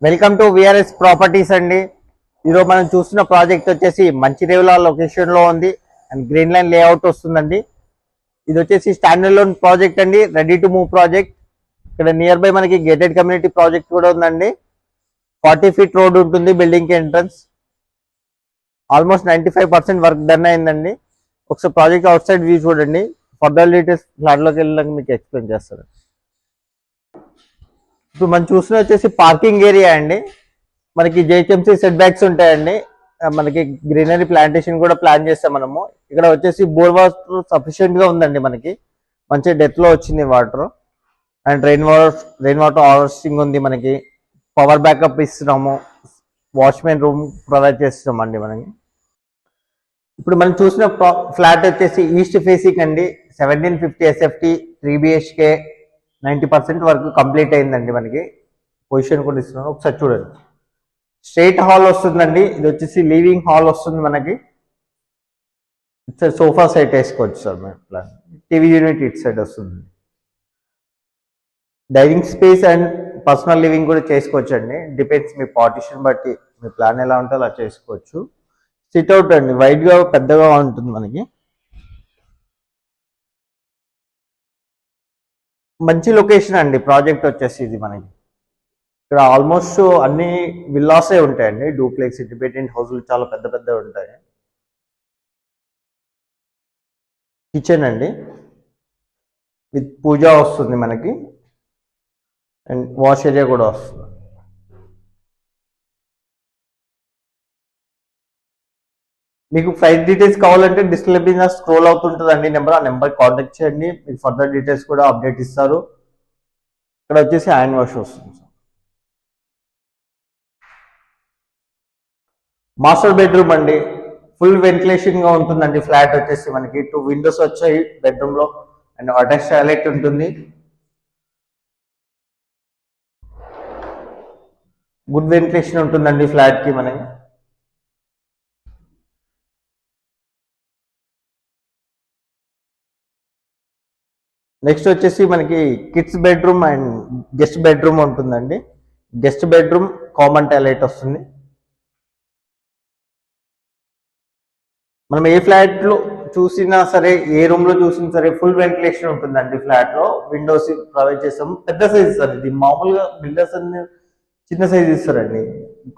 Welcome to VRS properties అండి. ఈరోజు మనం చూస్తున్న ప్రాజెక్ట్ వచ్చేసి మంచిర్యాల లొకేషన్ లో ఉంది అండ్ గ్రీన్ లైన్ లేఅవుట్ వస్తుందండి. ఇది వచ్చేసి స్టాండర్డ్ లోన్ ప్రాజెక్ట్ అండి, రెడీ టు మూవ్ ప్రాజెక్ట్. ఇక్కడ నియర్ బై మనకి గేటెడ్ కమ్యూనిటీ ప్రాజెక్ట్ కూడా ఉందండి. 40 ఫీట్ రోడ్ ఉంటుంది బిల్డింగ్ కి ఎంట్రన్స్. ఆల్మోస్ట్ 95% వర్క్ డన్ అయిందండి. ఒకసారి ప్రాజెక్ట్ అవుట్ సైడ్ వ్యూ చూడండి. ఫర్దర్ డీటెయిల్స్ ఫ్లాట్ లోకి వెళ్ళడానికి మీకు ఎక్స్ప్లెయిన్ చేస్తారు. ఇప్పుడు మనం చూసిన వచ్చేసి పార్కింగ్ ఏరియా అండి. మనకి జేహెచ్ఎంసీ సెట్ బ్యాక్స్ ఉంటాయండి. మనకి గ్రీనరీ ప్లాంటేషన్ కూడా ప్లాన్ చేస్తాం మనము. ఇక్కడ వచ్చేసి బోర్ వాటర్ సఫిషియెంట్ గా ఉందండి. మనకి మంచి డెత్ లో వచ్చింది water. And rain water harvesting ఉంది. మనకి పవర్ బ్యాకప్ ఇస్తున్నాము. వాచ్మెన్ రూమ్ ప్రొవైడ్ చేస్తున్నాం అండి మనకి. ఇప్పుడు మనం చూసిన ఫ్లాట్ వచ్చేసి ఈస్ట్ ఫేసింగ్ అండి. 1750 ఎస్ఎఫ్టీ 3 బిహెచ్కే 90% వరకు కంప్లీట్ అయిందండి. మనకి పొజిషన్ కూడా ఇస్తున్నాను, ఒకసారి చూడండి. స్ట్రైట్ హాల్ వస్తుందండి. ఇది వచ్చేసి లివింగ్ హాల్ వస్తుంది మనకి. సోఫా సెట్ వేసుకోవచ్చు సార్. మన టీవీ యూనిట్ ఇటు సైడ్ వస్తుంది. Dining space and personal living కూడా చేసుకోవచ్చు అండి. డిపెండ్స్ మీ పార్టిషన్ బట్టి మీ ప్లాన్ ఎలా ఉంటే అలా చేసుకోవచ్చు. సిట్అవుట్ అండి, వైడ్ గా పెద్దగా ఉంటుంది మనకి. మంచి లొకేషన్ అండి ప్రాజెక్ట్ వచ్చేసి. ఇది మనకి ఇక్కడ ఆల్మోస్ట్ అన్ని విల్లాసే ఉంటాయండి. డూప్లెక్స్, ఇండిపెండెంట్ హౌస్లు చాలా పెద్ద పెద్ద ఉంటాయి. కిచెన్ అండి విత్ పూజ వస్తుంది మనకి. అండ్ వాష్ ఏరియా కూడా వస్తుంది. మీకు ప్రైస్ డీటెయిల్స్ కావాలంటే డిస్ప్లే మీద స్క్రోల్ అవుతుంటుందండి నెంబర్. ఆ నెంబర్ కాంటాక్ట్ చేయండి, మీకు ఫర్దర్ డీటెయిల్స్ కూడా అప్డేట్ ఇస్తారు. ఇక్కడ వచ్చేసి హ్యాండ్ వాష్ వస్తుంది. మాస్టర్ బెడ్రూమ్ అండి. ఫుల్ వెంటిలేషన్ గా ఉంటుందండి. ఫ్లాట్ వచ్చేసి మనకి 2 విండోస్ వచ్చాయి బెడ్రూమ్ లో. అండ్ అటాచ్ టాయిలెట్ ఉంటుంది. గుడ్ వెంటిలేషన్ ఉంటుందండి ఫ్లాట్ కి మనకి. నెక్స్ట్ వచ్చేసి మనకి kids bedroom and guest bedroom ఉంటుందండి. గెస్ట్ బెడ్రూమ్ కామన్ టాయిలెట్ వస్తుంది. మనం ఏ ఫ్లాట్ లో చూసినా సరే, ఏ రూమ్ లో చూసినా సరే ఫుల్ వెంటిలేషన్ ఉంటుందండి. ఫ్లాట్ లో విండోస్ ప్రొవైడ్ చేస్తాము. పెద్ద సైజ్ సార్ ఇది. మామూలుగా బిల్డర్స్ అన్ని చిన్న సైజ్ ఇస్తారండి,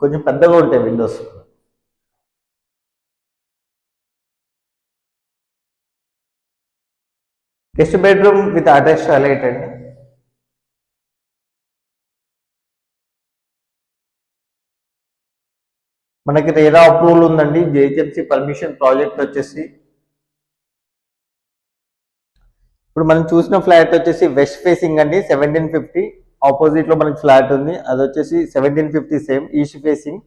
కొంచెం పెద్దగా ఉంటాయి Windows. Guest bedroom with attach toilet అండి. మనకి రేరా అప్రూవల్ ఉందండి. జేహెచ్ఎంసీ పర్మిషన్ ప్రాజెక్ట్ వచ్చేసి. ఇప్పుడు మనం చూసిన ఫ్లాట్ వచ్చేసి వెస్ట్ ఫేసింగ్ అండి. 1750 ఆపోజిట్ లో మనకి ఫ్లాట్ ఉంది. అది వచ్చేసి 1750 సేమ్ ఈస్ట్ ఫేసింగ్.